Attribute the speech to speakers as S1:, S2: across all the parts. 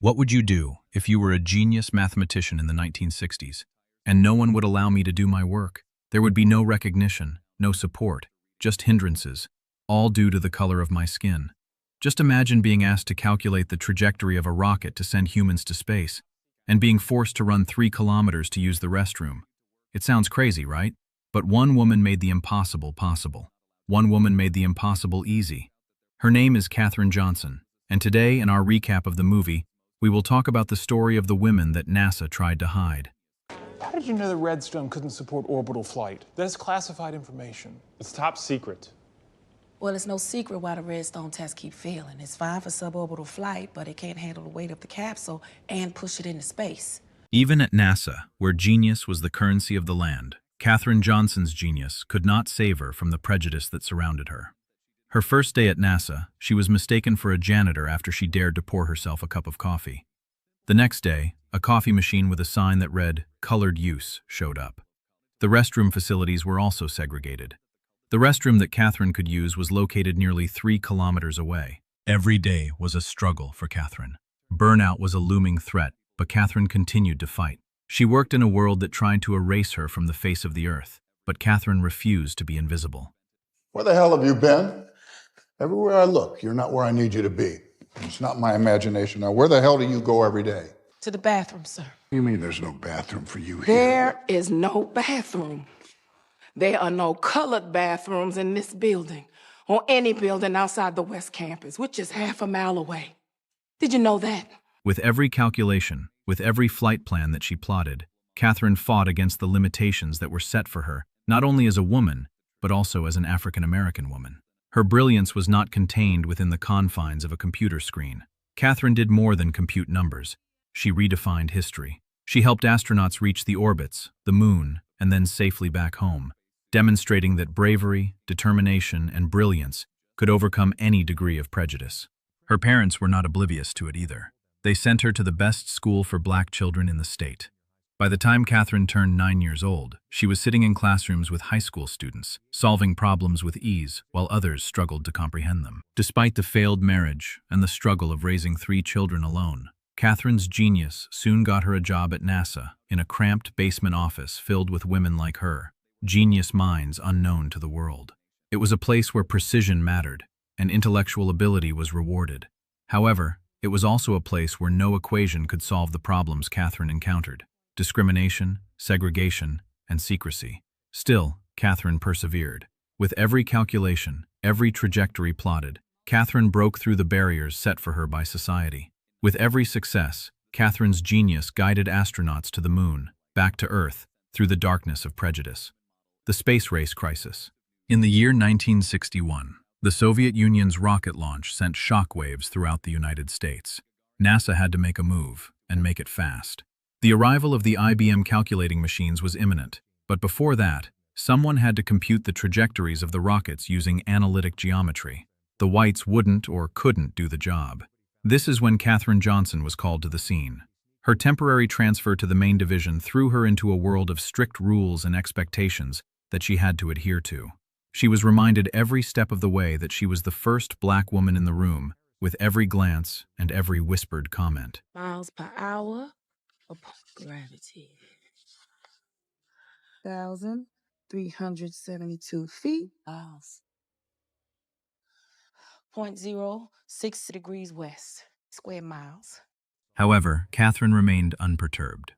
S1: What would you do if you were a genius mathematician in the 1960s, and no one would allow me to do my work? There would be no recognition, no support, just hindrances, all due to the color of my skin. Just imagine being asked to calculate the trajectory of a rocket to send humans to space, and being forced to run 3 kilometers to use the restroom. It sounds crazy, right? But one woman made the impossible possible. One woman made the impossible easy. Her name is Katherine Johnson, and today, in our recap of the movie, we will talk about the story of the women that NASA tried to hide.
S2: How did you know the Redstone couldn't support orbital flight? That's classified information.
S3: It's top secret.
S4: Well, it's no secret why the Redstone tests keep failing. It's fine for suborbital flight, but it can't handle the weight of the capsule and push it into space.
S1: Even at NASA, where genius was the currency of the land, Katherine Johnson's genius could not save her from the prejudice that surrounded her. Her first day at NASA, she was mistaken for a janitor after she dared to pour herself a cup of coffee. The next day, a coffee machine with a sign that read, "Colored Use," showed up. The restroom facilities were also segregated. The restroom that Katherine could use was located nearly 3 kilometers away. Every day was a struggle for Katherine. Burnout was a looming threat, but Katherine continued to fight. She worked in a world that tried to erase her from the face of the earth, but Katherine refused to be invisible.
S5: Where the hell have you been? Everywhere I look, you're not where I need you to be. It's not my imagination. Now, where the hell do you go every day?
S4: To the bathroom, sir.
S5: You mean there's no bathroom for you here?
S4: There is no bathroom. There are no colored bathrooms in this building or any building outside the West Campus, which is half a mile away. Did you know that?
S1: With every calculation, with every flight plan that she plotted, Katherine fought against the limitations that were set for her, not only as a woman, but also as an African-American woman. Her brilliance was not contained within the confines of a computer screen. Katherine did more than compute numbers. She redefined history. She helped astronauts reach the orbits, the moon, and then safely back home, demonstrating that bravery, determination, and brilliance could overcome any degree of prejudice. Her parents were not oblivious to it either. They sent her to the best school for black children in the state. By the time Katherine turned 9 years old, she was sitting in classrooms with high school students, solving problems with ease while others struggled to comprehend them. Despite the failed marriage and the struggle of raising 3 children alone, Katherine's genius soon got her a job at NASA in a cramped basement office filled with women like her, genius minds unknown to the world. It was a place where precision mattered and intellectual ability was rewarded. However, it was also a place where no equation could solve the problems Katherine encountered: discrimination, segregation, and secrecy. Still, Katherine persevered. With every calculation, every trajectory plotted, Katherine broke through the barriers set for her by society. With every success, Katherine's genius guided astronauts to the moon, back to Earth, through the darkness of prejudice. The space race crisis. In the year 1961, the Soviet Union's rocket launch sent shockwaves throughout the United States. NASA had to make a move, and make it fast. The arrival of the IBM calculating machines was imminent, but before that, someone had to compute the trajectories of the rockets using analytic geometry. The whites wouldn't or couldn't do the job. This is when Katherine Johnson was called to the scene. Her temporary transfer to the main division threw her into a world of strict rules and expectations that she had to adhere to. She was reminded every step of the way that she was the first black woman in the room, with every glance and every whispered comment.
S4: Miles per hour upon gravity. 1,372 feet. Miles. 0.06 degrees west. Square miles.
S1: However, Katherine remained unperturbed.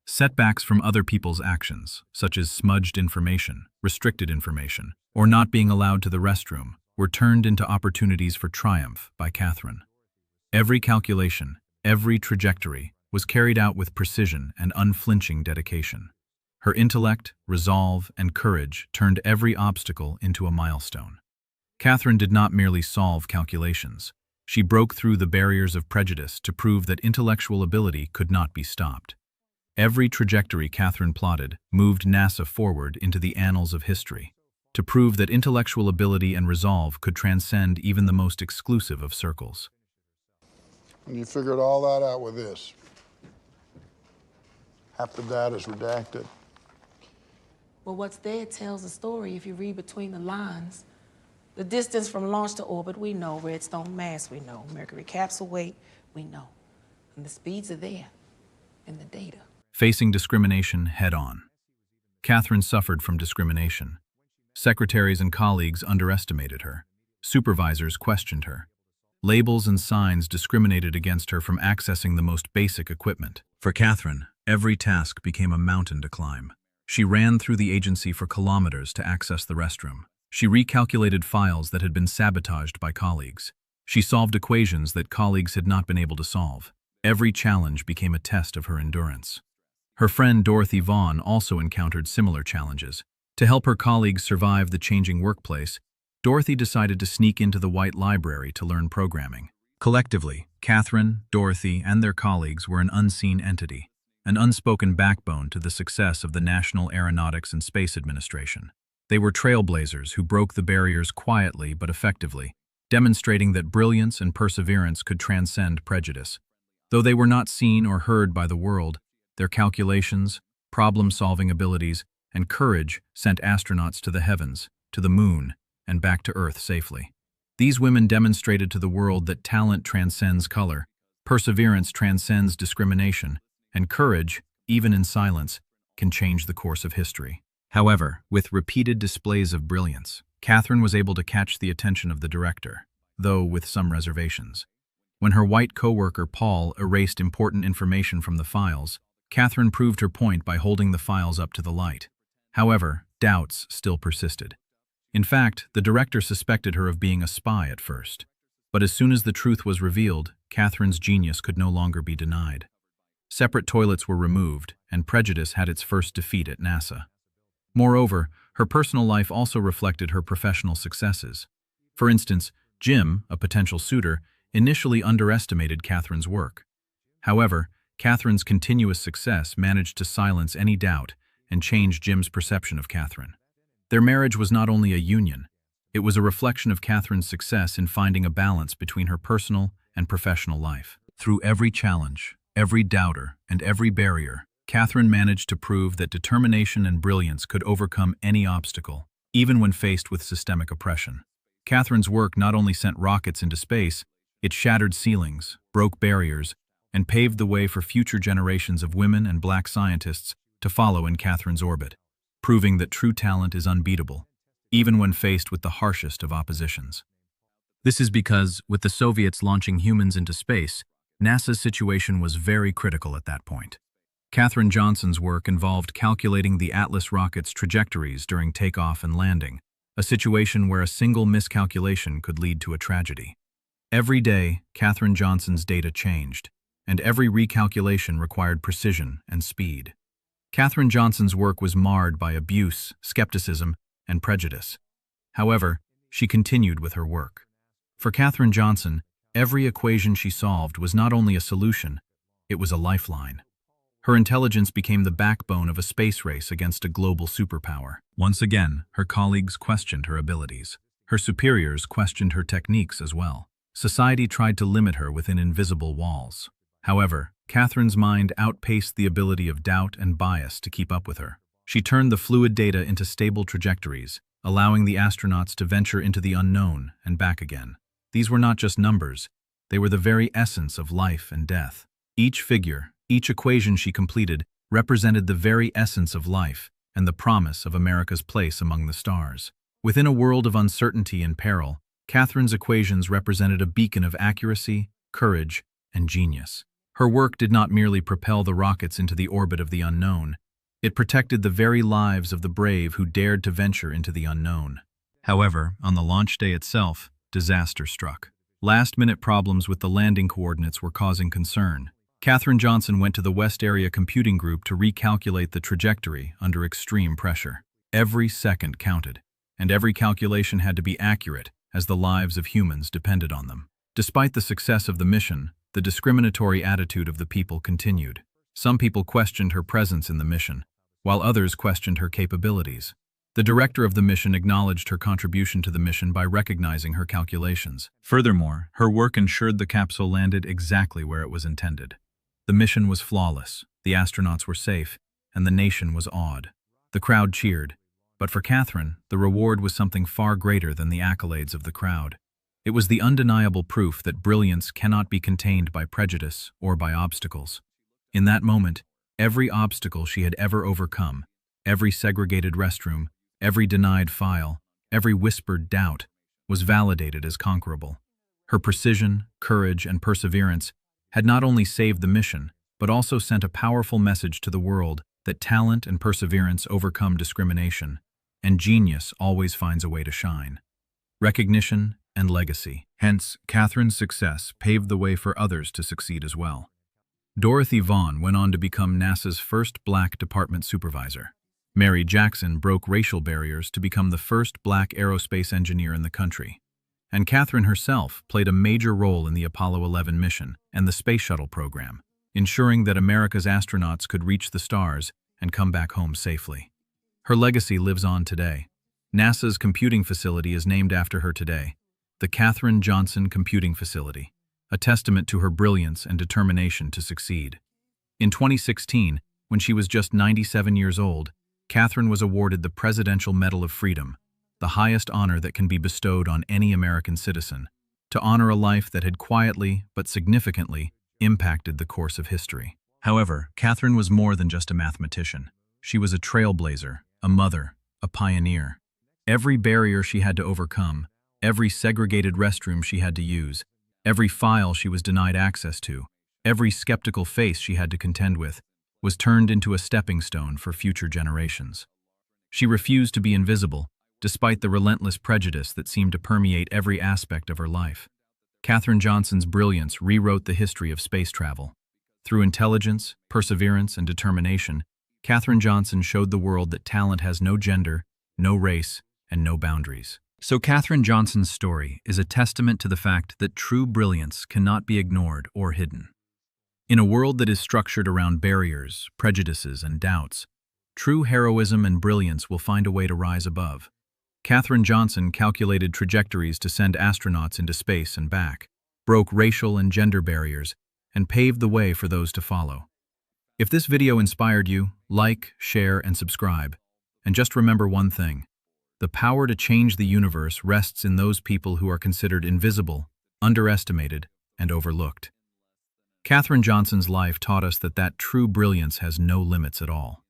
S1: Setbacks from other people's actions, such as smudged information, restricted information, or not being allowed to the restroom, were turned into opportunities for triumph by Katherine. Every calculation, every trajectory, was carried out with precision and unflinching dedication. Her intellect, resolve, and courage turned every obstacle into a milestone. Katherine did not merely solve calculations. She broke through the barriers of prejudice to prove that intellectual ability could not be stopped. Every trajectory Katherine plotted moved NASA forward into the annals of history, to prove that intellectual ability and resolve could transcend even the most exclusive of circles.
S5: And you figured all that out with this. Half the data's redacted.
S4: Well, what's there tells a story if you read between the lines. The distance from launch to orbit, we know. Redstone mass, we know. Mercury capsule weight, we know. And the speeds are there in the data.
S1: Facing discrimination head-on. Katherine suffered from discrimination. Secretaries and colleagues underestimated her. Supervisors questioned her. Labels and signs discriminated against her from accessing the most basic equipment. For Katherine, every task became a mountain to climb. She ran through the agency for kilometers to access the restroom. She recalculated files that had been sabotaged by colleagues. She solved equations that colleagues had not been able to solve. Every challenge became a test of her endurance. Her friend Dorothy Vaughan also encountered similar challenges. To help her colleagues survive the changing workplace, Dorothy decided to sneak into the White Library to learn programming. Collectively, Katherine, Dorothy, and their colleagues were an unseen entity, an unspoken backbone to the success of the National Aeronautics and Space Administration. They were trailblazers who broke the barriers quietly but effectively, demonstrating that brilliance and perseverance could transcend prejudice. Though they were not seen or heard by the world, their calculations, problem-solving abilities, and courage sent astronauts to the heavens, to the moon, and back to Earth safely. These women demonstrated to the world that talent transcends color, perseverance transcends discrimination, and courage, even in silence, can change the course of history. However, with repeated displays of brilliance, Katherine was able to catch the attention of the director, though with some reservations. When her white coworker Paul erased important information from the files, Katherine proved her point by holding the files up to the light. However, doubts still persisted. In fact, the director suspected her of being a spy at first. But as soon as the truth was revealed, Katherine's genius could no longer be denied. Separate toilets were removed, and prejudice had its first defeat at NASA. Moreover, her personal life also reflected her professional successes. For instance, Jim, a potential suitor, initially underestimated Katherine's work. However, Katherine's continuous success managed to silence any doubt and change Jim's perception of Katherine. Their marriage was not only a union, it was a reflection of Katherine's success in finding a balance between her personal and professional life. Through every challenge, every doubter, and every barrier, Katherine managed to prove that determination and brilliance could overcome any obstacle, even when faced with systemic oppression. Katherine's work not only sent rockets into space, it shattered ceilings, broke barriers, and paved the way for future generations of women and black scientists to follow in Katherine's orbit, proving that true talent is unbeatable, even when faced with the harshest of oppositions. This is because, with the Soviets launching humans into space, NASA's situation was very critical at that point. Katherine Johnson's work involved calculating the Atlas rocket's trajectories during takeoff and landing, a situation where a single miscalculation could lead to a tragedy. Every day, Katherine Johnson's data changed, and every recalculation required precision and speed. Katherine Johnson's work was marred by abuse, skepticism, and prejudice. However, she continued with her work. For Katherine Johnson, every equation she solved was not only a solution, it was a lifeline. Her intelligence became the backbone of a space race against a global superpower. Once again, her colleagues questioned her abilities. Her superiors questioned her techniques as well. Society tried to limit her within invisible walls. However, Katherine's mind outpaced the ability of doubt and bias to keep up with her. She turned the fluid data into stable trajectories, allowing the astronauts to venture into the unknown and back again. These were not just numbers, they were the very essence of life and death. Each figure, each equation she completed, represented the very essence of life and the promise of America's place among the stars. Within a world of uncertainty and peril, Katherine's equations represented a beacon of accuracy, courage, and genius. Her work did not merely propel the rockets into the orbit of the unknown, it protected the very lives of the brave who dared to venture into the unknown. However, on the launch day itself, disaster struck. Last-minute problems with the landing coordinates were causing concern. Katherine Johnson went to the West Area Computing Group to recalculate the trajectory under extreme pressure. Every second counted, and every calculation had to be accurate as the lives of humans depended on them. Despite the success of the mission, the discriminatory attitude of the people continued. Some people questioned her presence in the mission, while others questioned her capabilities. The director of the mission acknowledged her contribution to the mission by recognizing her calculations. Furthermore, her work ensured the capsule landed exactly where it was intended. The mission was flawless, the astronauts were safe, and the nation was awed. The crowd cheered, but for Katherine, the reward was something far greater than the accolades of the crowd. It was the undeniable proof that brilliance cannot be contained by prejudice or by obstacles. In that moment, every obstacle she had ever overcome, every segregated restroom, every denied file, every whispered doubt, was validated as conquerable. Her precision, courage, and perseverance had not only saved the mission, but also sent a powerful message to the world that talent and perseverance overcome discrimination, and genius always finds a way to shine. Recognition and legacy. Hence, Katherine's success paved the way for others to succeed as well. Dorothy Vaughan went on to become NASA's first black department supervisor. Mary Jackson broke racial barriers to become the first black aerospace engineer in the country. And Katherine herself played a major role in the Apollo 11 mission and the space shuttle program, ensuring that America's astronauts could reach the stars and come back home safely. Her legacy lives on today. NASA's computing facility is named after her today, the Katherine Johnson Computing Facility, a testament to her brilliance and determination to succeed. In 2016, when she was just 97 years old, Katherine was awarded the Presidential Medal of Freedom, the highest honor that can be bestowed on any American citizen, to honor a life that had quietly but significantly impacted the course of history. However, Katherine was more than just a mathematician. She was a trailblazer, a mother, a pioneer. Every barrier she had to overcome, every segregated restroom she had to use, every file she was denied access to, every skeptical face she had to contend with, was turned into a stepping stone for future generations. She refused to be invisible, despite the relentless prejudice that seemed to permeate every aspect of her life. Katherine Johnson's brilliance rewrote the history of space travel. Through intelligence, perseverance, and determination, Katherine Johnson showed the world that talent has no gender, no race, and no boundaries. So Katherine Johnson's story is a testament to the fact that true brilliance cannot be ignored or hidden. In a world that is structured around barriers, prejudices, and doubts, true heroism and brilliance will find a way to rise above. Katherine Johnson calculated trajectories to send astronauts into space and back, broke racial and gender barriers, and paved the way for those to follow. If this video inspired you, like, share, and subscribe. And just remember one thing: the power to change the universe rests in those people who are considered invisible, underestimated, and overlooked. Katherine Johnson's life taught us that true brilliance has no limits at all.